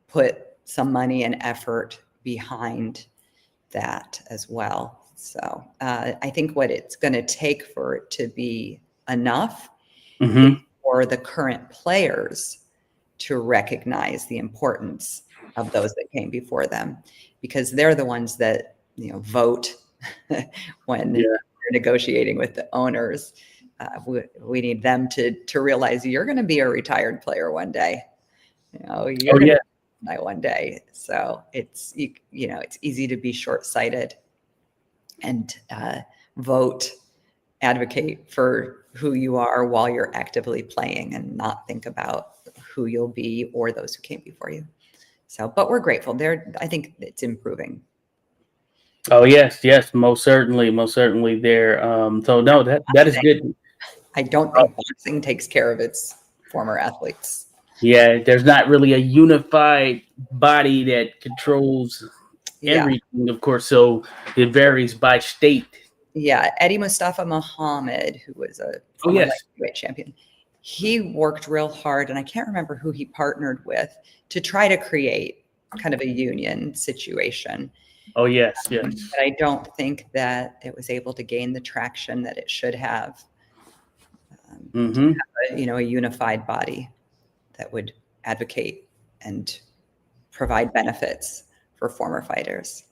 put some money and effort behind that as well. So I think what it's going to take for it to be enough is for the current players to recognize the importance of those that came before them, because they're the ones that vote when they're negotiating with the owners. We need them to realize you're going to be a retired player one day. You're going to die one day. So it's easy to be short-sighted and vote, advocate for who you are while you're actively playing and not think about who you'll be or those who came before you. So, but we're grateful. I think it's improving. Oh yes, most certainly there. So no, that is good. I don't think boxing takes care of its former athletes. Yeah, there's not really a unified body that controls everything, of course. So it varies by state. Yeah, Eddie Mustafa Muhammad, who was a former lightweight champion, he worked real hard, and I can't remember who he partnered with to try to create kind of a union situation. Oh, yes, yes. But I don't think that it was able to gain the traction that it should have. Mm-hmm. A unified body that would advocate and provide benefits for former fighters.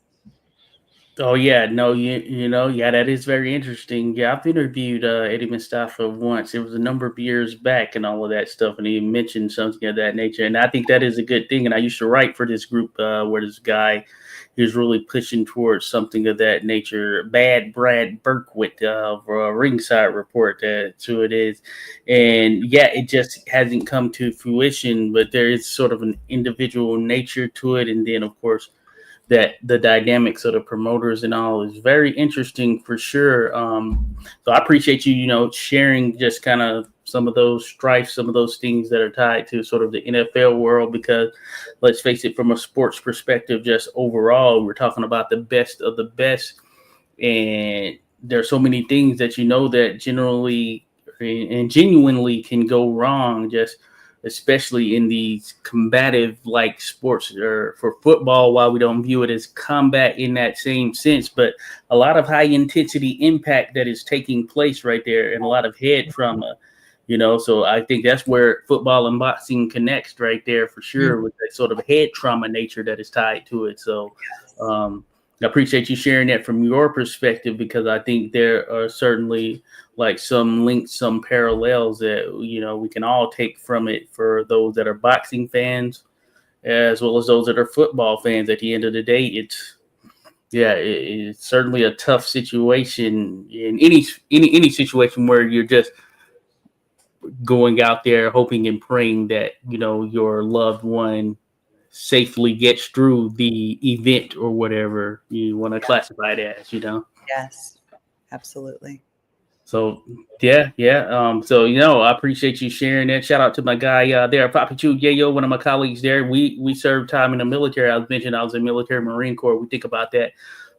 Oh yeah, no, yeah, that is very interesting. Yeah, I've interviewed Eddie Mustafa once. It was a number of years back and all of that stuff, and he mentioned something of that nature. And I think that is a good thing. And I used to write for this group where this guy he was really pushing towards something of that nature. Bad Brad Berkowitz for a Ringside Report, that's who it is. And yeah, it just hasn't come to fruition, but there is sort of an individual nature to it. And then, of course, that the dynamics of the promoters and all is very interesting for sure. So I appreciate you, sharing just kind of some of those strifes, some of those things that are tied to sort of the NFL world, because let's face it, from a sports perspective, just overall, we're talking about the best of the best. And there's so many things that that generally and genuinely can go wrong, just especially in these combative like sports, or for football, while we don't view it as combat in that same sense, but a lot of high intensity impact that is taking place right there, and a lot of head trauma. So I think that's where football and boxing connects right there for sure, with that sort of head trauma nature that is tied to it. So I appreciate you sharing that from your perspective, because I think there are certainly like some links, some parallels that we can all take from it, for those that are boxing fans as well as those that are football fans. At the end of the day, it's certainly a tough situation in any situation where you're just going out there hoping and praying that your loved one safely gets through the event, or whatever you want to classify it as. Yes, absolutely. So yeah. So I appreciate you sharing that. Shout out to my guy there, Papa Chu Yayo, one of my colleagues there. We served time in the military. I was in military Marine Corps. We think about that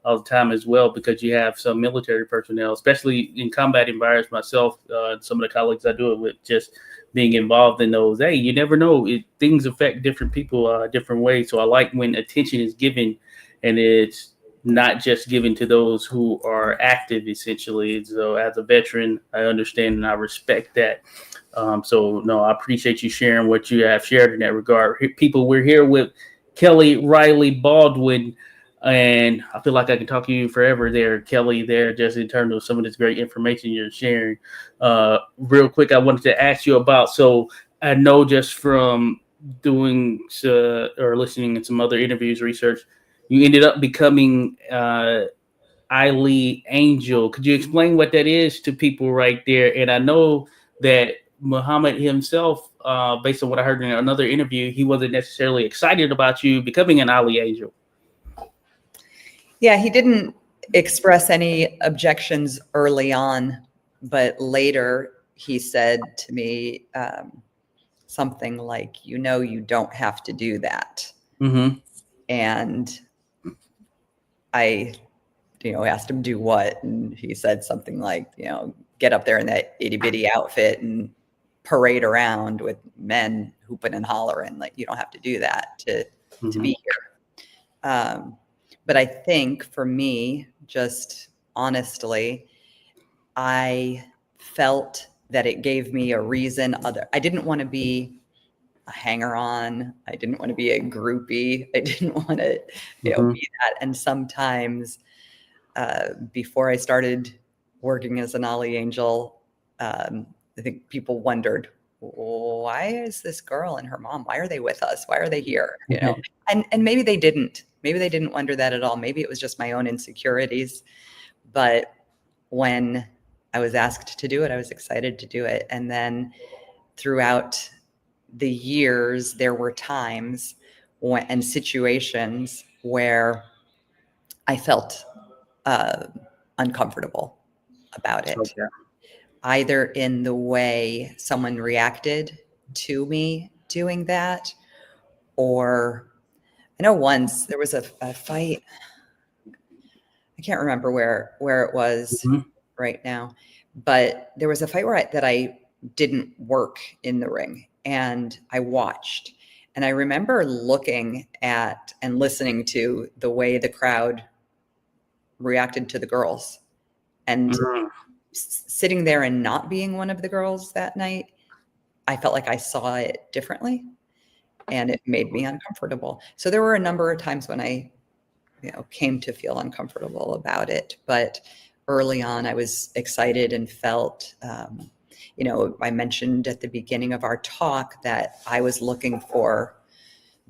all the time as well, because you have some military personnel, especially in combat environments. Myself, some of the colleagues I do it with, just being involved in those. Hey, you never know. Things affect different people different ways. So I like when attention is given, and it's not just given to those who are active, essentially. So as a veteran, I understand and I respect that. So no, I appreciate you sharing what you have shared in that regard. People, we're here with Kelly Reilly Baldwin, and I feel like I can talk to you forever there, Kelly, there, just in terms of some of this great information you're sharing. Real quick, I wanted to ask you about, so I know just from doing or listening to some other interviews, research, you ended up becoming Eiley Angel. Could you explain what that is to people right there? And I know that Muhammad himself, based on what I heard in another interview, he wasn't necessarily excited about you becoming an Eiley Angel. Yeah, he didn't express any objections early on, but later he said to me something like, you don't have to do that. Mm-hmm. And I, asked him do what? And he said something like, get up there in that itty bitty outfit and parade around with men hooping and hollering. Like, you don't have to do that to be here. But I think for me, just honestly, I felt that it gave me a reason. I didn't want to be a hanger-on. I didn't want to be a groupie. I didn't want to, be that. And sometimes before I started working as an Ollie Angel, I think people wondered, why is this girl and her mom, why are they with us? Why are they here? And maybe they didn't. Maybe they didn't wonder that at all. Maybe it was just my own insecurities. But when I was asked to do it, I was excited to do it. And then throughout the years, there were times and situations where I felt uncomfortable about it. Okay. Either in the way someone reacted to me doing that, or I know once there was a fight. I can't remember where it was right now, but there was a fight that I didn't work in the ring. And I watched. And I remember looking at and listening to the way the crowd reacted to the girls. And sitting there and not being one of the girls that night, I felt like I saw it differently, and it made me uncomfortable. So there were a number of times when I, came to feel uncomfortable about it. But early on, I was excited and felt, I mentioned at the beginning of our talk that I was looking for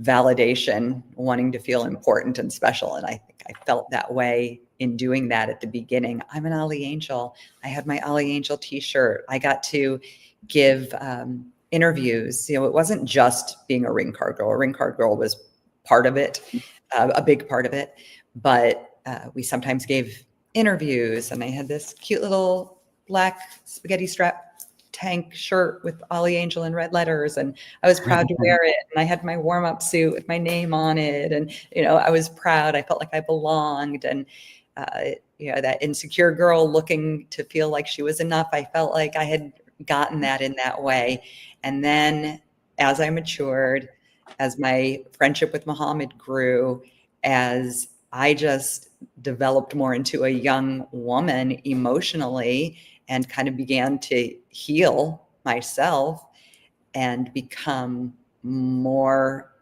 validation, wanting to feel important and special. And I think I felt that way in doing that at the beginning. I'm an Ollie Angel. I had my Ollie Angel t-shirt. I got to give interviews. It wasn't just being a ring card girl. A ring card girl was part of it, a big part of it. But we sometimes gave interviews, and I had this cute little black spaghetti strap tank shirt with Ollie Angel in red letters, and I was proud to wear it. And I had my warm-up suit with my name on it, and I was proud. I felt like I belonged, and that insecure girl looking to feel like she was enough, I felt like I had gotten that in that way. And then as I matured, as my friendship with Muhammad grew, as I just developed more into a young woman emotionally and kind of began to heal myself and become more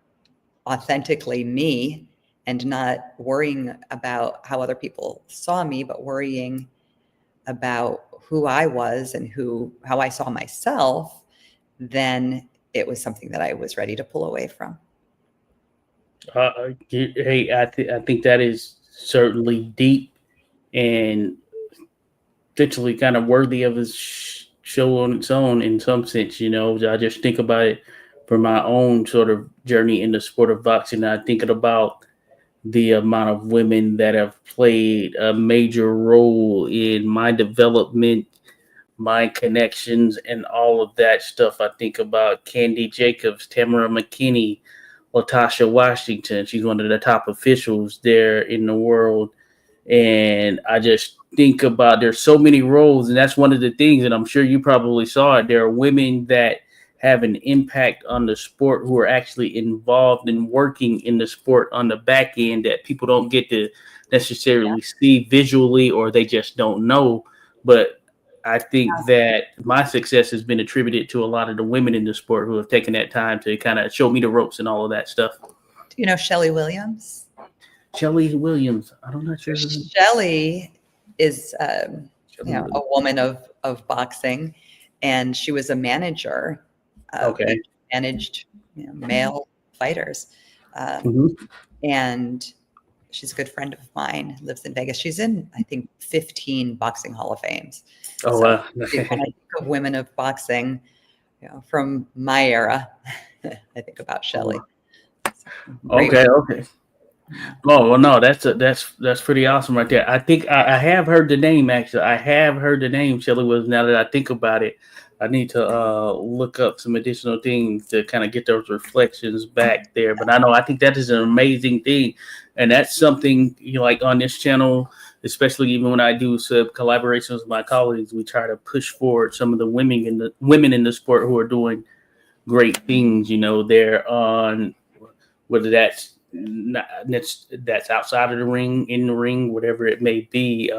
authentically me, and not worrying about how other people saw me, but worrying about who I was and how I saw myself, then it was something that I was ready to pull away from. Hey, I think that is certainly deep and potentially kind of worthy of a show on its own in some sense. I just think about it from my own sort of journey in the sport of boxing. I'm thinking about the amount of women that have played a major role in my development, my connections, and all of that stuff. I think about Candy Jacobs, Tamara McKinney, Latasha Washington. She's one of the top officials there in the world. And I just think about there's so many roles, and that's one of the things, and I'm sure you probably saw it. There are women that have an impact on the sport who are actually involved in working in the sport on the back end that people don't get to necessarily see visually, or they just don't know. But I think that my success has been attributed to a lot of the women in the sport who have taken that time to kind of show me the ropes and all of that stuff. Do you know Shelly Williams? Shelly Williams. I'm not sure. Shelly is a woman of boxing, and she was a manager. Okay. Managed male fighters. And she's a good friend of mine, lives in Vegas. She's in, I think, 15 boxing Hall of Fames. Oh, so wow. When I think of women of boxing, from my era, I think about Shelly. Okay. Oh well, no, that's pretty awesome right there. I think I have heard the name actually. I have heard the name Shelly Williams. Now that I think about it, I need to look up some additional things to kind of get those reflections back there. But I think that is an amazing thing, and that's something like on this channel, especially even when I do some collaborations with my colleagues, we try to push forward some of the women in the sport who are doing great things. They're on whether that's outside of the ring, in the ring, whatever it may be.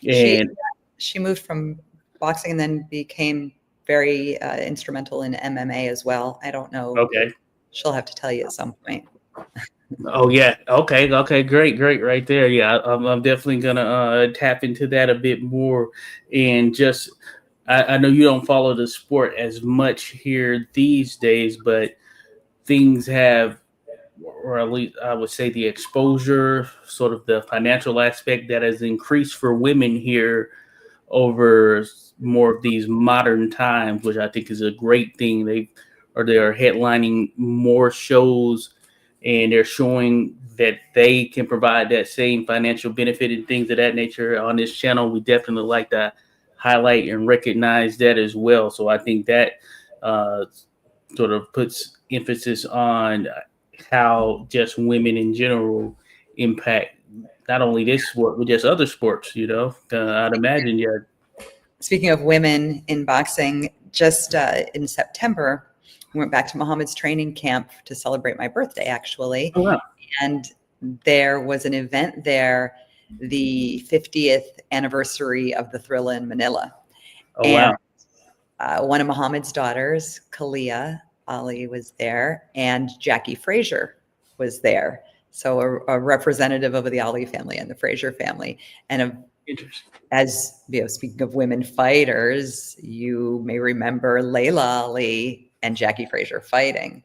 And she moved from boxing and then became very instrumental in MMA as well. I don't know. Okay. She'll have to tell you at some point. Oh yeah. Okay. Great. Right there. Yeah, I'm definitely gonna tap into that a bit more. And just, I know you don't follow the sport as much here these days, but things have, or at least I would say the exposure, sort of the financial aspect that has increased for women here over more of these modern times, which I think is a great thing. They are headlining more shows, and they're showing that they can provide that same financial benefit and things of that nature on this channel. We definitely like to highlight and recognize that as well. So I think that sort of puts emphasis on how just women in general impact not only this sport, but just other sports, I'd imagine, yeah. speaking of women in boxing, just in September, we went back to Muhammad's training camp to celebrate my birthday, actually. Oh, wow. And there was an event there, the 50th anniversary of the Thrilla in Manila. Oh, wow. And one of Muhammad's daughters, Kalia Ali, was there, and Jackie Frazier was there. So a representative of the Ali family and the Frazier family. And as speaking of women fighters, you may remember Layla Ali and Jackie Frazier fighting.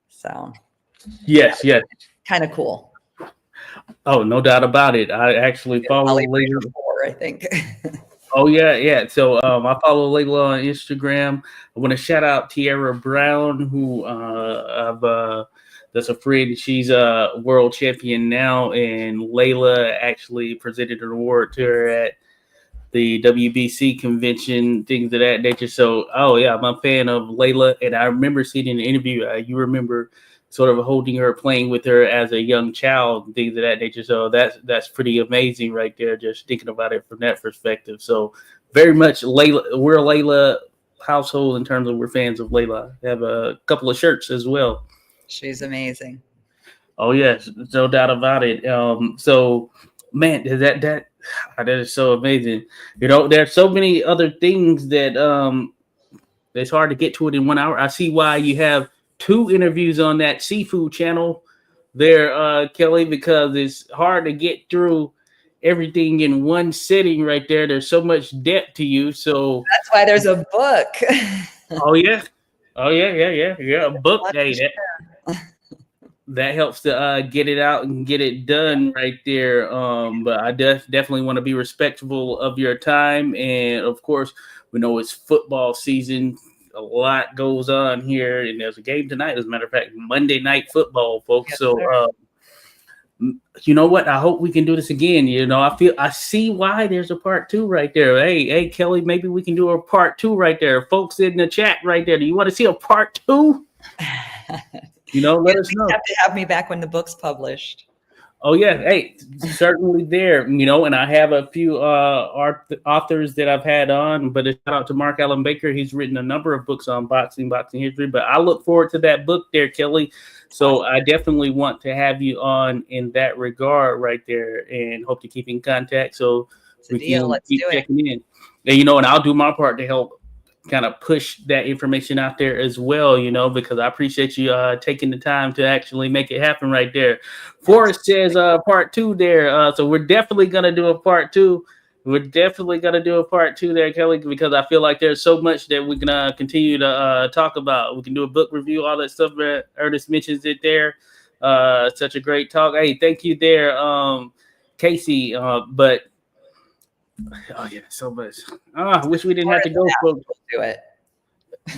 So yes. Kind of cool. Oh, no doubt about it. I actually follow Layla. I think. Oh, yeah. So I follow Layla on Instagram. I want to shout out Tierra Brown, who that's a friend. She's a world champion now, and Layla actually presented an award to her at the WBC convention, things of that nature. So, I'm a fan of Layla, and I remember seeing in the interview, you remember sort of holding her, playing with her as a young child, things of that nature. So that's pretty amazing right there, just thinking about it from that perspective. So very much Layla, we're a Layla household in terms of we're fans of Layla. I have a couple of shirts as well. She's amazing. Oh, yes, no doubt about it. So, man, that is so amazing. There's so many other things that it's hard to get to it in 1 hour. I see why you have 2 interviews on that seafood channel there, Kelly, because it's hard to get through everything in one sitting right there. There's so much depth to you. So that's why there's a book. Yeah. A book day. That helps to get it out and get it done right there. But I definitely want to be respectful of your time. And of course, we know it's football season. A lot goes on here, and there's a game tonight. As a matter of fact, Monday Night Football, folks. Yes, so, you know what? I hope we can do this again. I see why there's a part 2 right there. Hey, Kelly, maybe we can do a part 2 right there. Folks in the chat right there. Do you want to see a part 2? Let us know. You have to have me back when the book's published. Oh, yeah. Hey, certainly there, and I have a few authors that I've had on, but a shout out to Mark Allen Baker. He's written a number of books on boxing history, but I look forward to that book there, Kelly. So I definitely want to have you on in that regard right there, and hope to keep in contact. So we can keep checking in. And, and I'll do my part to help kind of push that information out there as well, because I appreciate you taking the time to actually make it happen right there. Forrest says part 2 there. So we're definitely going to do a part 2. We're definitely going to do a part 2 there, Kelly, because I feel like there's so much that we can continue to talk about. We can do a book review, all that stuff that Ernest mentions it there. Such a great talk. Hey, thank you there, Casey. But oh, yeah, so much. I wish we didn't have to go, folks. Do it.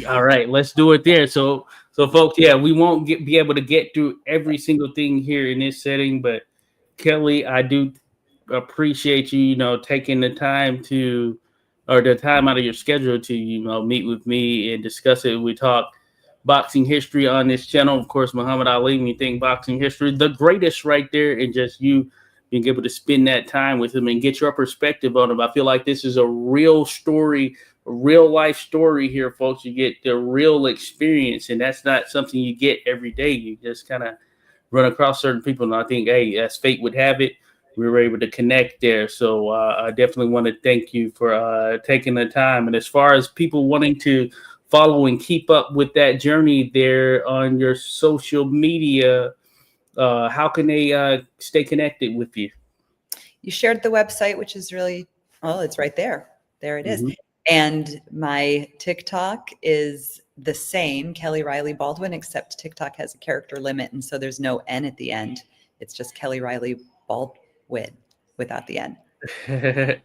All right, let's do it there. So folks, we won't be able to get through every single thing here in this setting, but Kelly, I do appreciate you, taking the time out of your schedule to, meet with me and discuss it. We talk boxing history on this channel. Of course, Muhammad Ali, when you think boxing history, the greatest right there, and just you being able to spend that time with him and get your perspective on him. I feel like this is a real story, a real life story here, folks. You get the real experience, and that's not something you get every day. You just kind of run across certain people, and I think, hey, as fate would have it, we were able to connect there. So I definitely want to thank you for taking the time. And as far as people wanting to follow and keep up with that journey there on your social media, how can they stay connected with you? You shared the website, which is really, it's right there. There it is. Mm-hmm. And my TikTok is the same, Kelly Reilly Baldwin, except TikTok has a character limit. And so there's no N at the end. It's just Kelly Reilly Baldwin without the N. Okay.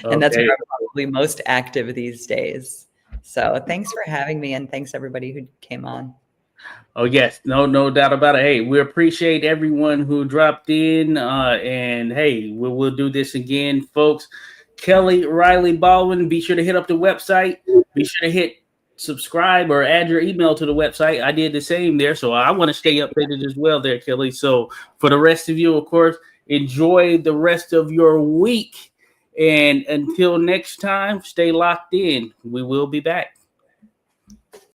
And that's where I'm probably most active these days. So thanks for having me, and thanks everybody who came on. Oh, yes. No doubt about it. Hey, we appreciate everyone who dropped in. And hey, we'll do this again, folks. Kelly Reilly Baldwin, be sure to hit up the website. Be sure to hit subscribe or add your email to the website. I did the same there. So I want to stay updated as well there, Kelly. So for the rest of you, of course, enjoy the rest of your week. And until next time, stay locked in. We will be back.